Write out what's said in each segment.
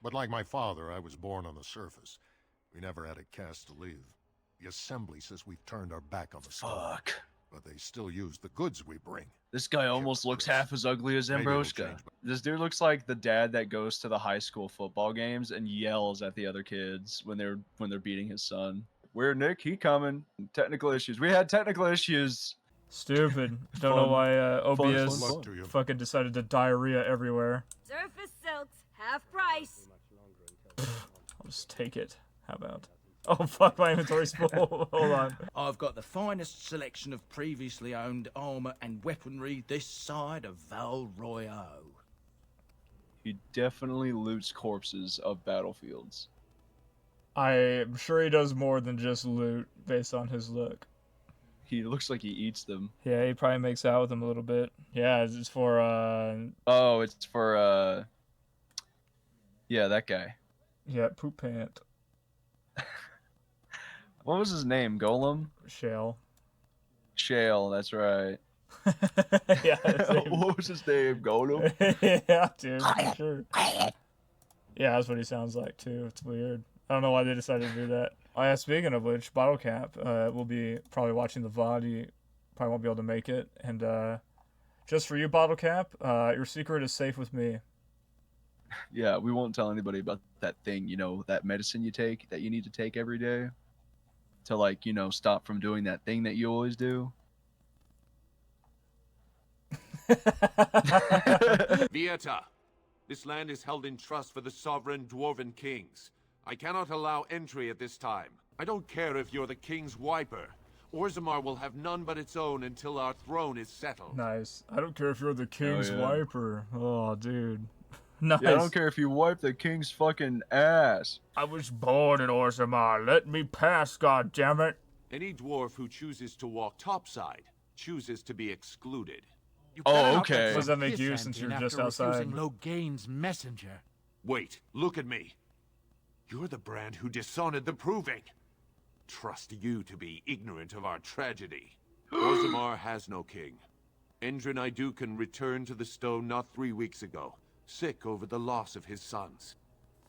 But like my father, I was born on the surface. We never had a caste to leave. The Assembly says we've turned our back on the stone. Fuck. But they still use the goods we bring. This guy almost looks half as ugly as Maybe it'll Ambrosca. change, but- This dude looks like the dad that goes to the high school football games and yells at the other kids when they're beating his son. Where Nick? He coming. Technical issues. We had technical issues. Stupid. Don't know why OBS Luck to you. fucking decided to diarrhea everywhere. Surface silks, half price. I'll just take it. How about? Oh fuck, my inventory's full. Hold on. I've got the finest selection of previously owned armor and weaponry this side of Val Royale. He definitely loots corpses of battlefields. I'm sure he does more than just loot based on his look. He looks like he eats them. Yeah, he probably makes out with them a little bit. Yeah, it's for Oh, it's for yeah, that guy. yeah, poop pant. What was his name? Golem? Shell. Shale, that's right. Yeah, his name- What was his name? Golem? yeah, dude, for sure. Yeah, that's what he sounds like too. It's weird. I don't know why they decided to do that. Oh yeah, speaking of which, Bottle Cap will be probably watching the VOD. He probably won't be able to make it. And just for you, Bottle Cap, your secret is safe with me. Yeah, we won't tell anybody about that thing, you know, that medicine you take that you need to take every day to, like, you know, stop from doing that thing that you always do. Vieta, this land is held in trust for the sovereign dwarven kings. I cannot allow entry at this time. I don't care if you're the king's wiper. Orzammar will have none but its own until our throne is settled. Nice. I don't care if you're the king's yeah. wiper. Oh, dude. Nice. Yeah, I don't care if you wipe the king's fucking ass. I was born in Orzammar. Let me pass, goddammit. Any dwarf who chooses to walk topside chooses to be excluded. You Oh, better not okay. get What does that some make piss you since engine you're just after outside? refusing Loghain's messenger. Wait, look at me. You're the brand who dishonored the Proving. Trust you to be ignorant of our tragedy. Orzammar has no king. Endrin Idukan returned to the stone not 3 weeks ago, sick over the loss of his sons.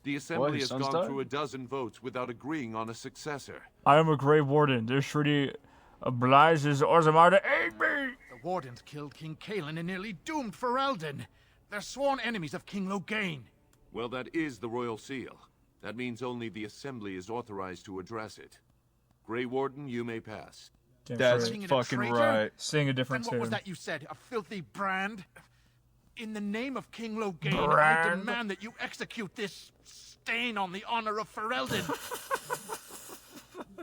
The Assembly his has sons gone died? through a dozen votes without agreeing on a successor. I am a Grey Warden. This treaty obliges Orzammar to aid me. The Wardens killed King Kaelin and nearly doomed Ferelden. They're sworn enemies of King Loghain. Well, that is the royal seal. That means only the Assembly is authorized to address it. Grey Warden, you may pass. Damn That's straight. Being a fucking traitor? right. Sing a Then different what tune. was that you said? A filthy brand? In the name of King Loghain, I Brand? demand that you execute this stain on the honor of Ferelden.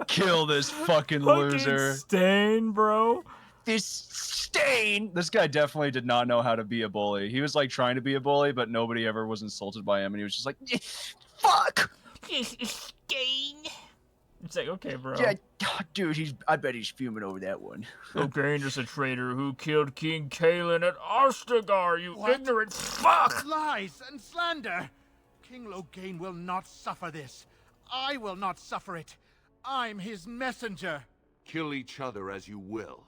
Kill this fucking loser. Stain, bro. This stain. This guy definitely did not know how to be a bully. He was like trying to be a bully, but nobody ever was insulted by him, and he was just like, fuck. Stain. It's like, okay, bro. Yeah, dude, I bet he's fuming over that one. Loghain is a traitor who killed King Kaelin at Ostagar, you What? ignorant fuck! Lies and slander. King Loghain will not suffer this. I will not suffer it. I'm his messenger. Kill each other as you will,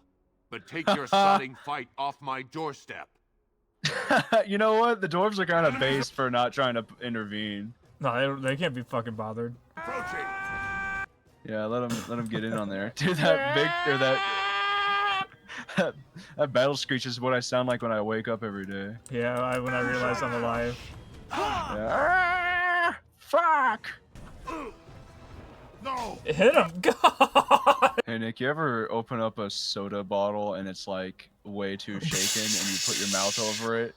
but take your sodding fight off my doorstep. You know what? The dwarves are kind of based for not trying to intervene. No, they can't be fucking bothered. Approaching. Yeah, let him get in on there. Dude, that big or that battle screech is what I sound like when I wake up every day. Yeah, when I realize I'm alive. Yeah. Fuck. No. Hit him! God! Hey Nick, you ever open up a soda bottle and it's like way too shaken and you put your mouth over it?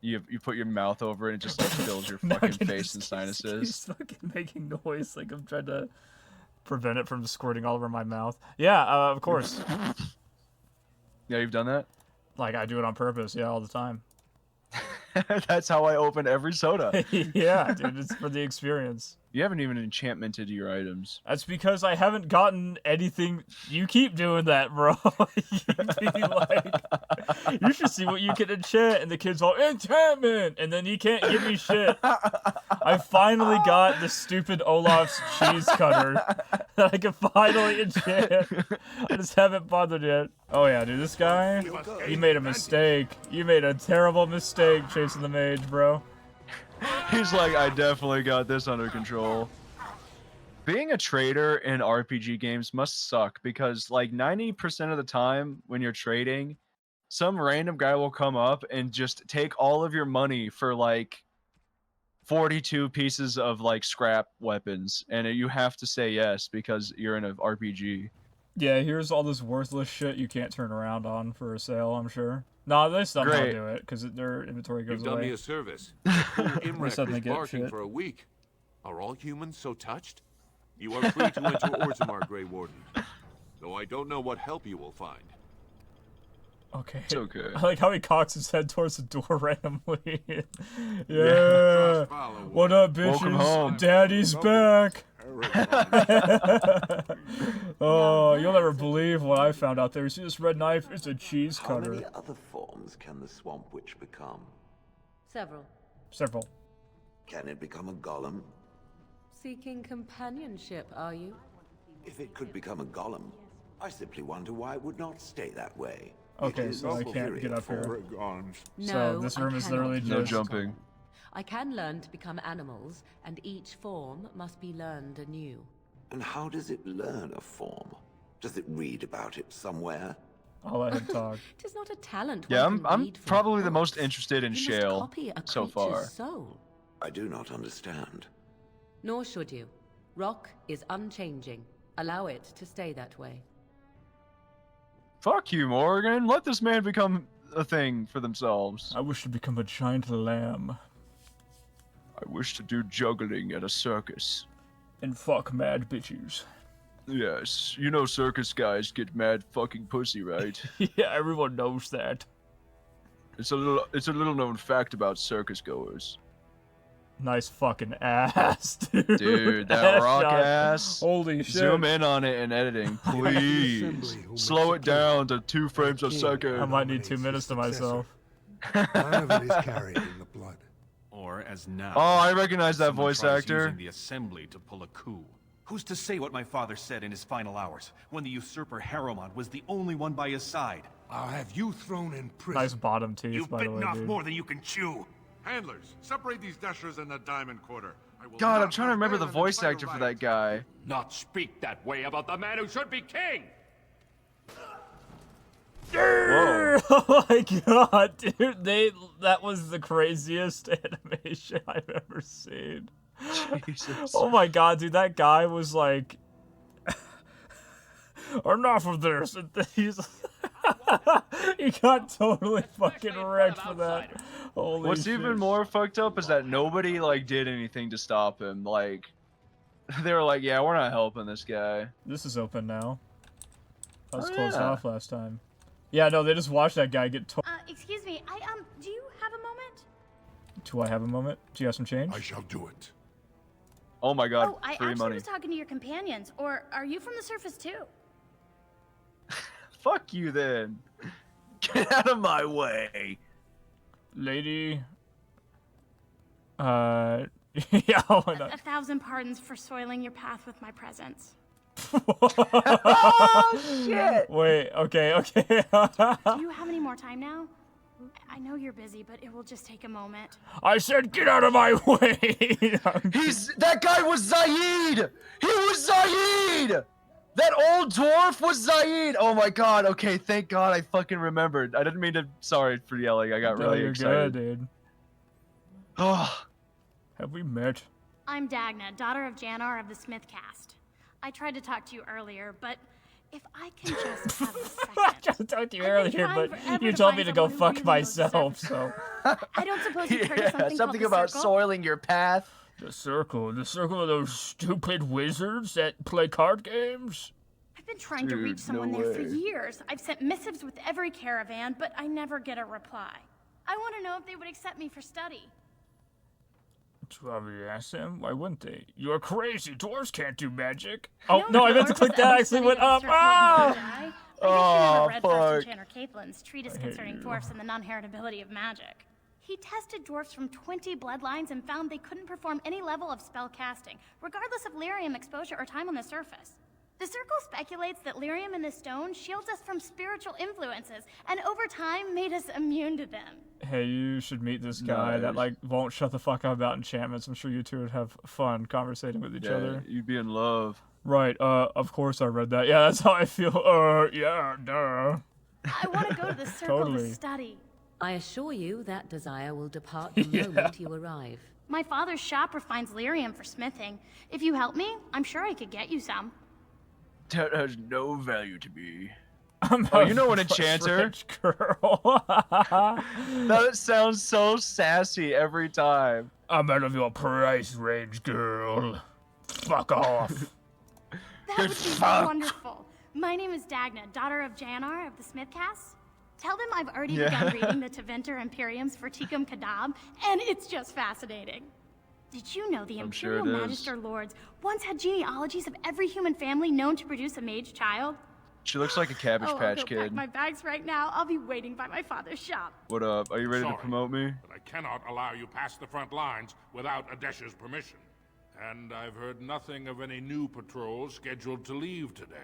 You put your mouth over it and it just like fills your No, fucking he's- face and He's sinuses. fucking making noise like I'm trying to prevent it from squirting all over my mouth. Yeah, of course. Yeah, you've done that? Like, I do it on purpose, yeah, all the time. That's how I open every soda. Yeah, dude, it's for the experience. You haven't even enchantmented your items. That's because I haven't gotten anything. You keep doing that, bro. You be like, you should see what you can enchant. And the kid's all, enchantment! And then he can't give me shit. I finally got the stupid Olaf's cheese cutter that I can finally enchant. I just haven't bothered yet. Oh yeah, dude, this guy, you made a mistake. You made a terrible mistake chasing the mage, bro. He's like, I definitely got this under control. Being a trader in RPG games must suck because like 90% of the time when you're trading, some random guy will come up and just take all of your money for like 42 pieces of like scrap weapons, and you have to say yes because you're in an RPG. Yeah, here's all this worthless shit you can't turn around on for a sale, I'm sure. No, they somehow Great. do it, because their inventory goes You've done me away. a service. Imrek suddenly was get barking shit. for a week. Are all humans so touched? You are free to enter Orzammar, Grey Warden. Though I don't know what help you will find. Okay. It's okay. I like how he cocks his head towards the door randomly. yeah. Trust follow, What up, Welcome bitches? home. Daddy's back. Oh, you'll never believe what I found out there. You see this red knife? It's a cheese How cutter. many other forms can the Swamp Witch become? Several. Several. Can it become a golem? Seeking companionship, are you? If it could become a golem, I simply wonder why it would not stay that way. Okay, It is so I can't superior get up here. form. So this room is literally No just... jumping. I can learn to become animals, and each form must be learned anew. And how does it learn a form? Does it read about it somewhere? I'll let him talk. Tis not a talent. Yeah, one can I'm read from probably the most books. interested in You must Shale copy a so creature's far. Soul. I do not understand. Nor should you. Rock is unchanging. Allow it to stay that way. Fuck you, Morgan. Let this man become a thing for themselves. I wish to become a giant lamb. I wish to do juggling at a circus. And fuck mad bitches. Yes, you know circus guys get mad fucking pussy, right? Yeah, everyone knows that. It's a little known fact about circus goers. Nice fucking ass, dude. Dude, that Ass rock shot. ass. Holy shit. Zoom in on it in editing, please. Slow it down to 2 frames a second. I might need 2 minutes to myself. None of it is carried in the blood. Or as now. Oh, I recognize that someone voice tries actor. Using the assembly to pull a coup. Who's to say what my father said in his final hours, when the usurper Harrowmont was the only one by his side? I'll have you thrown in prison. Nice bottom teeth, You've by the bitten way, off dude. more than you can chew. Handlers, separate these dashers in the diamond quarter. I will God, not I'm trying to remember the have Balin voice incite a actor for riot. that guy. Not speak that way about the man who should be king! Whoa. Oh my god, dude, that was the craziest animation I've ever seen. Jesus. Oh my god, dude, that guy was like, enough of this. And then he got totally fucking wrecked for that. Holy What's shit. even more fucked up is that nobody like did anything to stop him. Like, they were like, "Yeah, we're not helping this guy." This is open now. I was Oh, closed yeah. off last time. Yeah, no, they just watched that guy get Excuse me, do you have a moment? Do I have a moment? Do you have some change? I shall do it. Oh my god, Oh, I free actually money. was talking to your companions, or are you from the surface too? Fuck you then. Get out of my way. Lady. Yeah, why not? 1,000 pardons for soiling your path with my presence. Oh shit. Wait, okay. Do you have any more time now? I know you're busy, but it will just take a moment. I said get out of my way! That guy was Zaid! He was Zaid! That old dwarf was Zaid! Oh my god, okay, thank god I fucking remembered. I didn't mean to, sorry for yelling, I got No, really you're excited. good, dude. Oh, Have we met? I'm Dagna, daughter of Janar of the Smith caste. I tried to talk to you earlier, but if I can just have a I second. just talked to you I've been earlier, trying but forever you to told find me to go someone who fuck really knows myself, surface. so. I don't suppose you've heard of yeah, something called the Circle? soiling your path. The circle of those stupid wizards that play card games? I've been trying to Dude, reach someone no there for way. years. I've sent missives with every caravan, but I never get a reply. I want to know if they would accept me for study. Have you asked them? Why wouldn't they? You're crazy. Dwarves can't do magic. Oh, No, no, I meant to dwarves click that. ever I actually went studied up. the circle of Ah! Magi. I guess Oh, you never read fuck. First Enchanter Caitlin's treatise hate concerning you. dwarfs and the non-heritability of magic. He tested dwarfs from 20 bloodlines and found they couldn't perform any level of spell casting, regardless of lyrium exposure or time on the surface. The Circle speculates that lyrium in the stone shields us from spiritual influences, and over time made us immune to them. Hey, you should meet this guy that like won't shut the fuck up about enchantments. I'm sure you two would have fun conversating with each other. You'd be in love. Right, of course I read that. Yeah, that's how I feel. Yeah, duh. I want to go to the Circle Totally. to study. I assure you that desire will depart the moment you arrive. My father's shop refines lyrium for smithing. If you help me, I'm sure I could get you some. That has no value to me. I'm Oh, you know an enchanter? Rich girl. That sounds so sassy every time. I'm out of your price range, girl. Fuck off. That would be wonderful. My name is Dagna, daughter of Janar of the Smithcast. Tell them I've already begun reading the Teventer Imperium's Verticum Kadab, and it's just fascinating. Did you know the I'm sure Imperial it is. Magister Lords once had genealogies of every human family known to produce a mage child? She looks like a Cabbage I'll Patch go Kid. pack my bags right now. I'll be waiting by my father's shop. What up? Are you ready to Sorry, promote me? but I cannot allow you past the front lines without Adesha's permission. And I've heard nothing of any new patrols scheduled to leave today.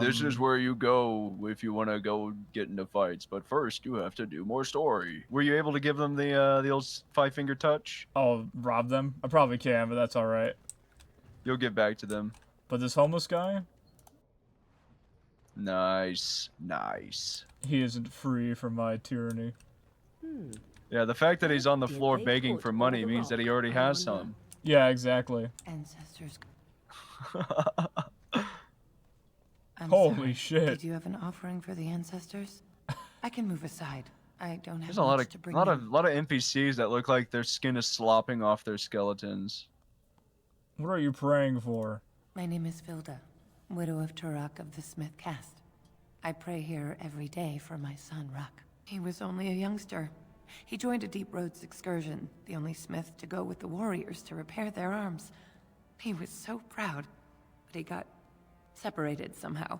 This is where you go if you want to go get into fights, but first you have to do more story. Were you able to give them the old five-finger touch? I'll rob them. I probably can, but that's all right. You'll get back to them. But this homeless guy, Nice, nice. he isn't free from my tyranny. Yeah, the fact that he's on the floor begging for money means that he already has some. Yeah, exactly. Ancestors. Holy shit. Did you have an offering for the ancestors? I can move aside. I don't have There's a lot much of to bring lot in. of NPCs that look like their skin is slopping off their skeletons. What are you praying for? My name is Vilda, widow of Turok of the Smith caste. I pray here every day for my son, Ruck. He was only a youngster. He joined a Deep Roads excursion, the only smith to go with the warriors to repair their arms. He was so proud, but he got separated somehow.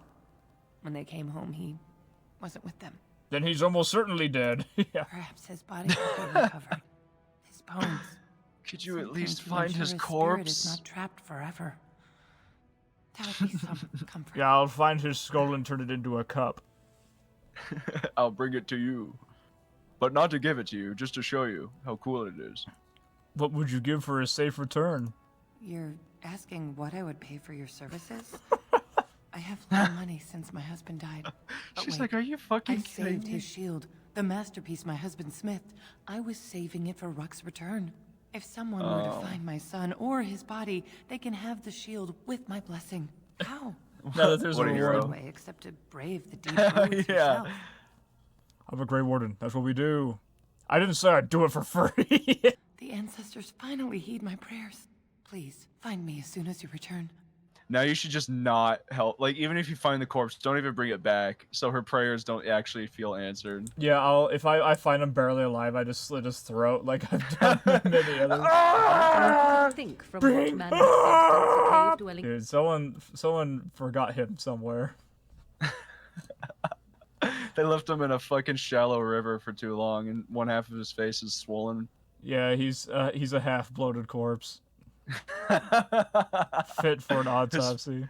When they came home, he wasn't with them. Then he's almost certainly dead. Yeah. Perhaps his body could be recovered. His bones. Could you at Something least to find ensure his spirit corpse? is not trapped forever. That would be some comfort. Yeah, I'll find his skull and turn it into a cup. I'll bring it to you. But not to give it to you, just to show you how cool it is. What would you give for a safe return? You're asking what I would pay for your services? I have no money since my husband died. But She's wait, like, are you fucking I kidding saved me? his shield, the masterpiece my husband smithed. I was saving it for Ruck's return. If someone were to find my son or his body, they can have the shield with my blessing. How? Now that there's What a a No hero. way except to brave the deep roads Yeah. yourself. I'm a Grey Warden. That's what we do. I didn't say I'd do it for free. The ancestors finally heed my prayers. Please, find me as soon as you return. Now you should just not help. Like, even if you find the corpse, don't even bring it back, so her prayers don't actually feel answered. Yeah, if I find him barely alive, I just slit his throat like I've done with many others. Think from what manner of substance a cave dwelling. Dude, someone forgot him somewhere. They left him in a fucking shallow river for too long, and one half of his face is swollen. Yeah, he's a half bloated corpse, fit for an autopsy.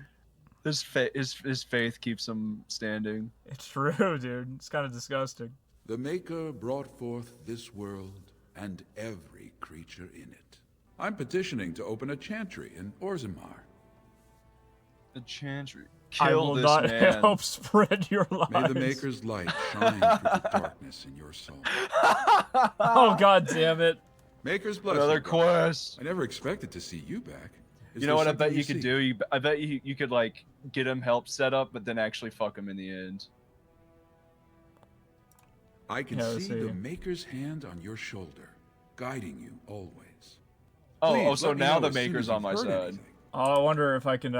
His faith keeps him standing. It's true, dude. It's kind of disgusting. The Maker brought forth this world and every creature in it. I'm petitioning to open a chantry in Orzammar. The chantry. I Kill will this not man. help spread your lies. May the Maker's light shine through the darkness in your soul. Oh, god damn it. Maker's blessing. Another brother. quest. I never expected to see you back. Is You know there what I something bet you could seek? do? I bet you could, like, get him help set up, but then actually fuck him in the end. I can Yeah, let's see see. the Maker's hand on your shoulder, guiding you always. Oh, Please, so let me now know the as soon Maker's as on you've my heard side. anything. Oh, I wonder if I can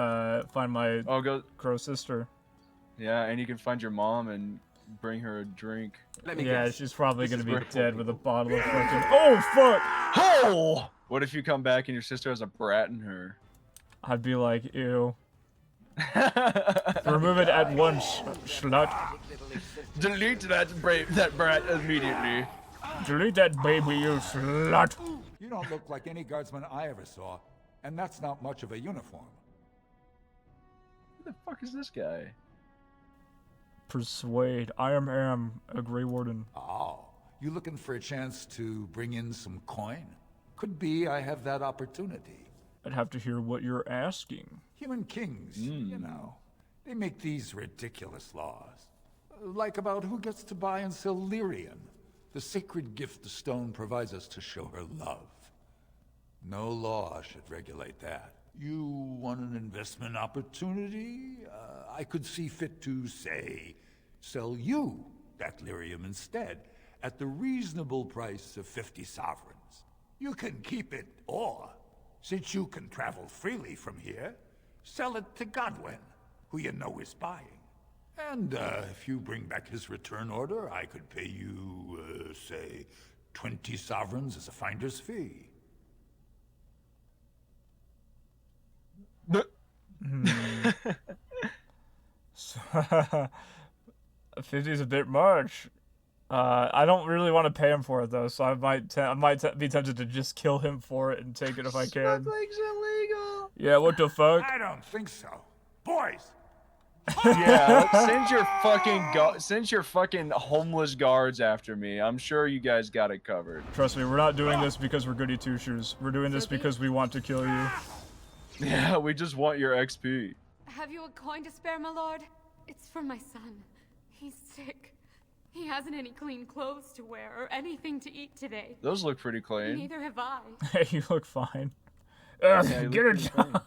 find my Oh, go. crow sister. Yeah, and you can find your mom and bring her a drink. Let me Yeah, guess. she's probably This gonna is be where dead with a bottle of fucking. Oh fuck! Oh! What if you come back and your sister has a brat in her? I'd be like, ew. Remove it at once, slut. Delete that brat immediately. Delete that baby, you slut. You don't look like any guardsman I ever saw, and that's not much of a uniform. the fuck is this guy? Persuade. I am a Grey Warden. Oh, you looking for a chance to bring in some coin? Could be I have that opportunity. I'd have to hear what you're asking. Human kings, you know, they make these ridiculous laws. Like about who gets to buy and sell lyrium, the sacred gift the stone provides us to show her love. No law should regulate that. You want an investment opportunity? I could see fit to, say, sell you that lyrium instead, at the reasonable price of 50 sovereigns. You can keep it, or, since you can travel freely from here, sell it to Godwin, who you know is buying. And if you bring back his return order, I could pay you, say, 20 sovereigns as a finder's fee. 50 is a bit much. I don't really want to pay him for it though, so I might be tempted to just kill him for it and take it if I can. Smuggling's illegal. Yeah, what the fuck? I don't think so. Boys! Yeah, send your fucking homeless guards after me. I'm sure you guys got it covered. Trust me, we're not doing this because we're goody two-shoes. We're doing this because we want to kill you. Yeah, we just want your XP. Have you a coin to spare, my lord? It's for my son. He's sick. He hasn't any clean clothes to wear or anything to eat today. Those look pretty clean. Neither have I. Hey, you look fine. Yeah, Get a job.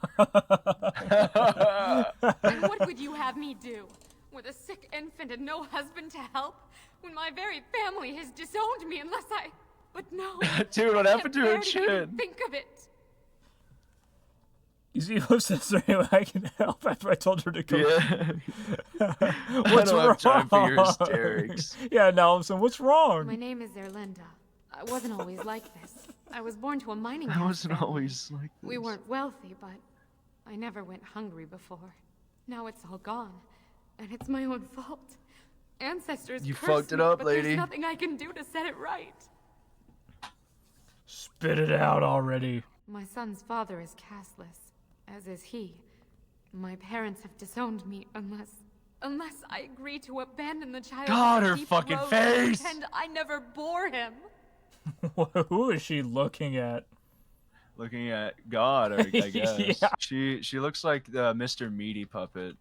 And what would you have me do? With a sick infant and no husband to help? When my very family has disowned me unless I... But no. Dude, what happened to her her chin? Think of it. You see, is there any way I can help after I told her to come? Yeah. What's I don't wrong? have time for your hysterics. Yeah, Nelson, what's wrong? My name is Erlinda. I wasn't always like this. I was born to a mining I house wasn't family. always like this. We weren't wealthy, but I never went hungry before. Now it's all gone, and it's my own fault. Ancestors You cursed fucked it me, up, but lady. There's nothing I can do to set it right. Spit it out already. My son's father is castless, as is he. My parents have disowned me unless I agree to abandon the child. God, on her deep fucking road face! And pretend I never bore him. Who is she looking at? Looking at God, I guess. Yeah. She looks like the Mr. Meaty puppet.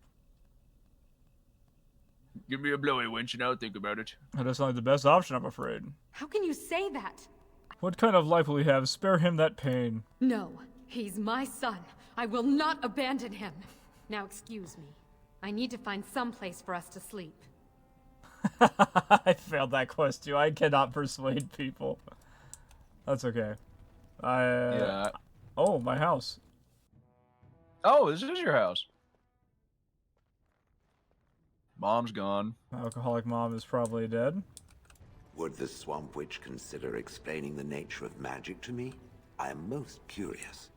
Give me a blowy wench and I'll think about it. That's not the best option, I'm afraid. How can you say that? What kind of life will he have? Spare him that pain. No, he's my son. I will not abandon him. Now excuse me. I need to find some place for us to sleep. I failed that quest too. I cannot persuade people. That's okay. Yeah. Oh, my house. Oh, this is your house. Mom's gone. Alcoholic mom is probably dead. Would the Swamp Witch consider explaining the nature of magic to me? I am most curious.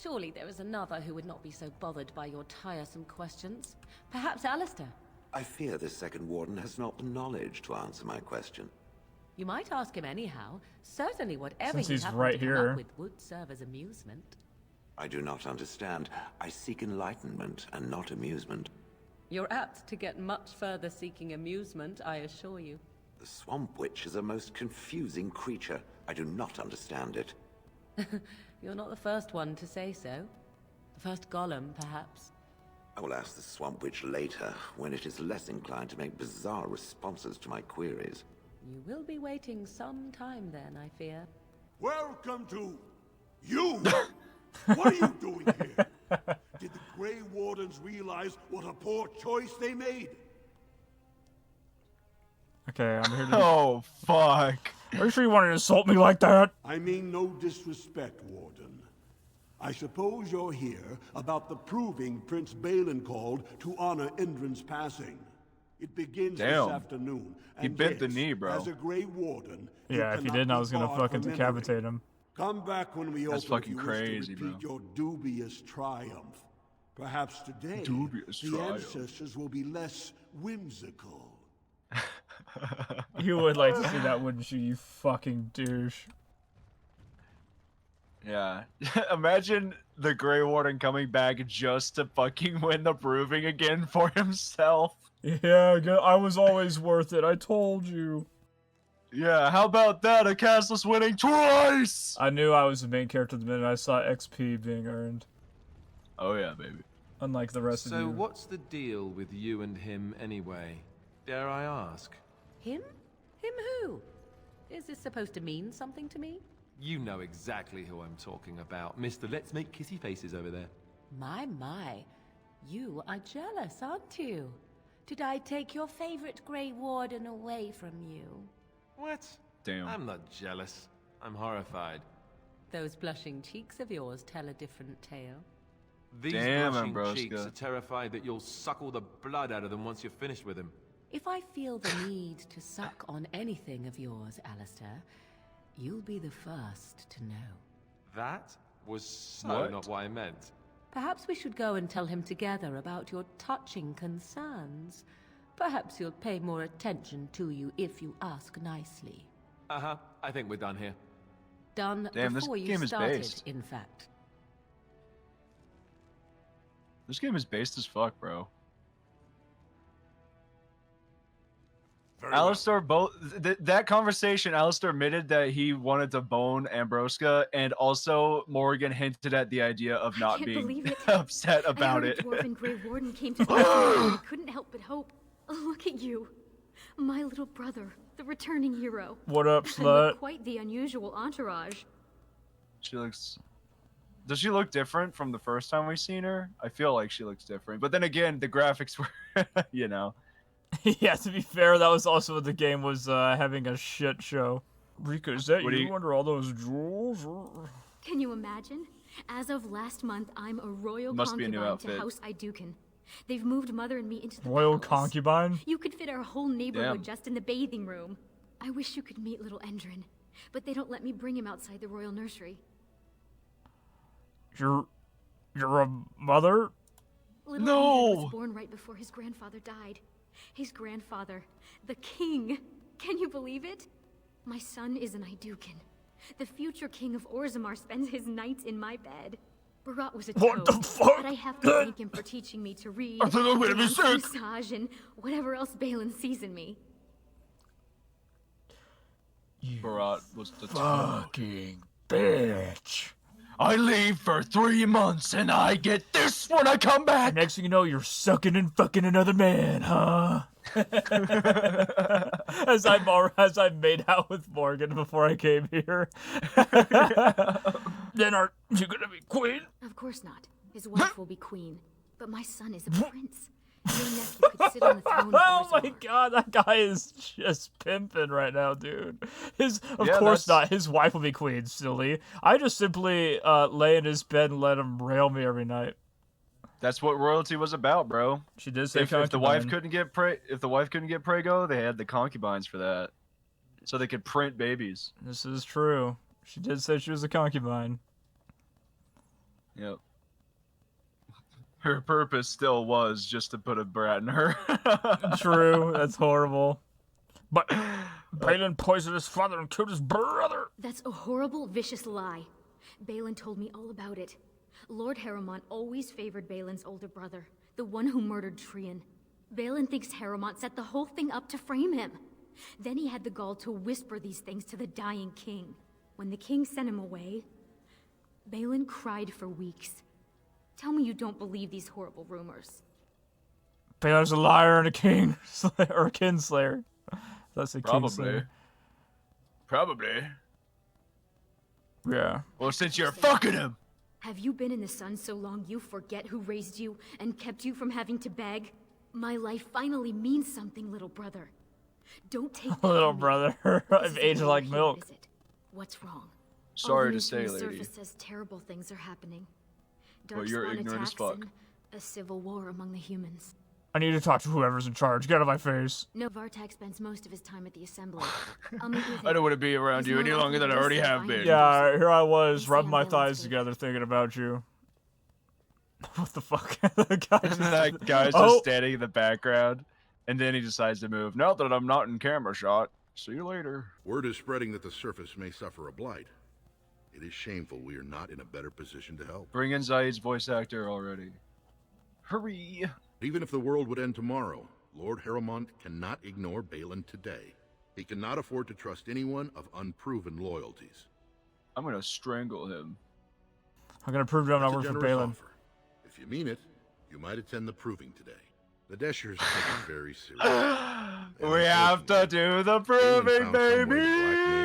Surely there is another who would not be so bothered by your tiresome questions. Perhaps Alistair. I fear the second warden has not the knowledge to answer my question. You might ask him anyhow. Certainly whatever Since he he's happened right to come here. up with would serve as amusement. I do not understand. I seek enlightenment and not amusement. You're apt to get much further seeking amusement, I assure you. The Swamp Witch is a most confusing creature. I do not understand it. You're not the first one to say so. The first golem, perhaps. I will ask the Swamp Witch later, when it is less inclined to make bizarre responses to my queries. You will be waiting some time then, I fear. Welcome to you! What are you doing here? Did the Grey Wardens realize what a poor choice they made? Okay, I'm here to... Oh, fuck. Are you sure you want to insult me like that? I mean no disrespect, Warden. I suppose you're here about the proving Prince Balin called to honor Indran's passing. It begins Damn. this afternoon. He and bent the yes, knee, bro. As a Grey Warden, Yeah, if he didn't, I was gonna fucking decapitate him. Come back when we That's open fucking if you crazy, wish to repeat bro. your dubious triumph. Perhaps today, Dubious the triumph. ancestors will be less whimsical. You would like to see that, wouldn't you, you fucking douche? Yeah. Imagine the Grey Warden coming back just to fucking win the proving again for himself. Yeah, I was always worth it. I told you. Yeah, how about that? A castless winning twice! I knew I was the main character the minute I saw XP being earned. Oh yeah, baby. Unlike the rest of you. So what's the deal with you and him anyway? Dare I ask? Him? Him who? Is this supposed to mean something to me? You know exactly who I'm talking about. Mr. Let's Make Kissy Faces over there. My. You are jealous, aren't you? Did I take your favorite Grey Warden away from you? What? Damn. I'm not jealous. I'm horrified. Those blushing cheeks of yours tell a different tale. These Damn, blushing Ambrosca. cheeks are terrified that you'll suck all the blood out of them once you're finished with him. If I feel the need to suck on anything of yours, Alistair, you'll be the first to know. That was so What? not what I meant. Perhaps we should go and tell him together about your touching concerns. Perhaps he'll pay more attention to you if you ask nicely. Uh-huh. I think we're done here. Done Damn, this before you game is started, based. in fact. This game is based as fuck, bro. Very Alistair, that conversation, Alistair admitted that he wanted to bone Ambrosca, and also Morgan hinted at the idea of not can't being believe it. upset about I it. heard a dwarven Grey Warden came to I couldn't help but hope. Look at you. My little brother, the returning hero. What up, And slut? with quite the unusual entourage. She looks... Does she look different from the first time we seen her? I feel like she looks different. But then again, the graphics were, you know. Yeah, to be fair, that was also when the game was having a shit show. Rika, is that What do you you- under all those jewels? Can you imagine? As of last month, I'm a royal Must be a new concubine to outfit. House Iduken. They've moved Mother and me into the Royal palace. concubine? You could fit our whole neighborhood Damn. just in the bathing room. I wish you could meet little Endrin, but they don't let me bring him outside the royal nursery. You're a mother? Little No! Endrin was born right before his grandfather died. His grandfather, the king. Can you believe it? My son is an Iduken. The future king of Orzammar spends his nights in my bed. Barat was a What toad, the fuck? but I have to thank him for teaching me to read, I think I'm gonna be dance, sick. massage, and whatever else Balin sees in me. Barat was the Fucking bitch. I leave for 3 months and I get this when I come back. Next thing you know, you're sucking and fucking another man, huh? as I've made out with Morgan before I came here. Then are you gonna be queen? Of course not. His wife will be queen, but my son is a prince. Your nephew could sit on the throne of Oh my Orzammar. god, that guy is just pimping right now, dude. Of Yeah, course that's- not. His wife will be queen, silly. I just simply lay in his bed and let him rail me every night. That's what royalty was about, bro. She did say If the wife concubine. couldn't get prego, they had the concubines for that, so they could print babies. This is true. She did say she was a concubine. Yep. Her purpose still was just to put a brat in her. True, that's horrible. But Balin poisoned his father and killed his brother. That's a horrible, vicious lie. Balin told me all about it. Lord Harrowmont always favored Balin's older brother, the one who murdered Trian. Balin thinks Harrowmont set the whole thing up to frame him. Then he had the gall to whisper these things to the dying king. When the king sent him away, Balin cried for weeks. Tell me you don't believe these horrible rumors. Balin's a liar and a king or a kinslayer. That's a Probably. kinslayer. Probably. Yeah. Well, since you're fucking him. Have you been in the sun so long you forget who raised you and kept you from having to beg? My life finally means something, little brother. Don't take that Little from me. brother, This I've is aged a like war milk. visit. What's wrong? Sorry All the to news from say, the lady. surface says terrible things are happening. But you're Darkspawn ignorant as attacks fuck. and a civil war among the humans. I need to talk to whoever's in charge. Get out of my face. No, Vartak spends most of his time at the assembly. I'll meet with I him. don't want to be around He's you any more longer than I likely already to have find been. you. Yeah, here I was, Say rubbing I'm my Balin's thighs favorite. together, thinking about you. What the fuck? The guy And just- that guy's Oh! just standing in the background, and then he decides to move. Not that I'm not in camera shot. See you later. Word is spreading that the surface may suffer a blight. It is shameful we are not in a better position to help. Bring in Zaid's voice actor already. Hurry! Even if the world would end tomorrow, Lord Harrowmont cannot ignore Balin today. He cannot afford to trust anyone of unproven loyalties. I'm gonna strangle him. I'm gonna prove I'm not That's a working for generous Balin. offer. If you mean it, you might attend the proving today. The Deshers take it very seriously. We have to do the proving, baby!